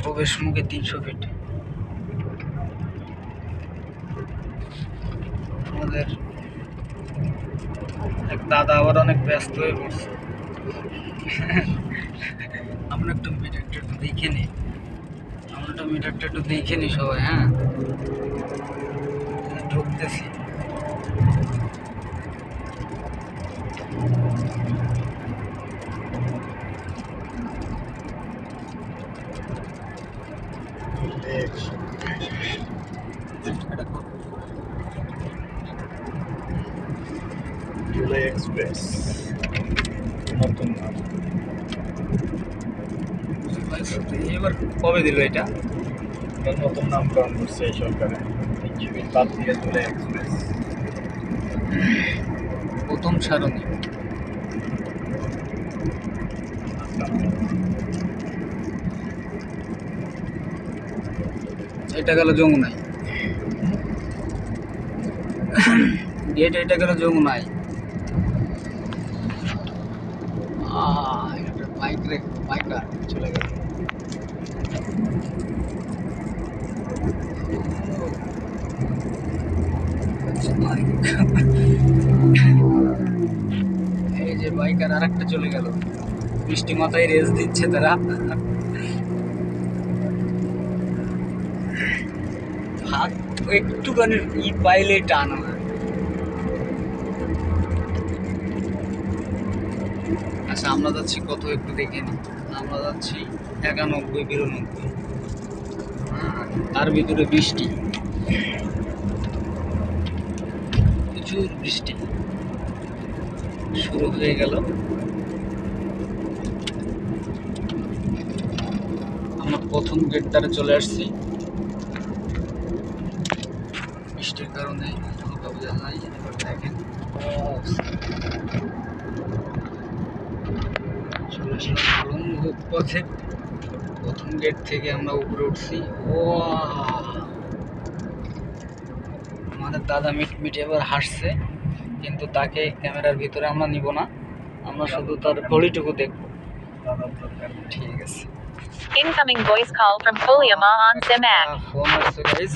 প্রবেশ মুখে 300 ফিট। আমাদের এক দাদা আবার অনেক ব্যস্ত হয়ে পড়ছে। আমরা একটু মিটারটা একটু দেখে নিই, সবাই। হ্যাঁ, ঢুকতেছি। জুলাই এক্সপ্রেস নতুন নাম। এবার কবে দিল এটা? নতুন নামকরণ করছে এই সরকারে, বাদ দিয়ে জুলাই এক্সপ্রেস। প্রথম সারণী। এটা গেল যমুনায়, গেট এটা গেল যমুনায়। বাইকার চলে গেল। এই যে বাইকার আর একটা চলে গেল, বৃষ্টি মাথায় রেস দিচ্ছে তারা। হাত একটুখানি পাইলে টান হয়। আচ্ছা, আমরা যাচ্ছি কত একটু দেখে নিই। আমরা যাচ্ছি 91-92। তার ভিতরে বৃষ্টি, প্রচুর বৃষ্টি শুরু হয়ে গেল। আমরা প্রথম গেট দ্বারা চলে আসছি। বৃষ্টির কারণে হালকা বোঝা যায়। এবার দেখেন পথে প্রথম গেট থেকে আমরা উপরে উঠছি। ও আমাদের দাদা মিটমিটে এবার হাসছে, কিন্তু তাকে ক্যামেরার ভিতরে আমরা নিব না, আমরা শুধু তার বডিটুকু দেখবো। ঠিক আছে। Incoming voice call from Kolyama on Simac. Phone আসছে গাইস।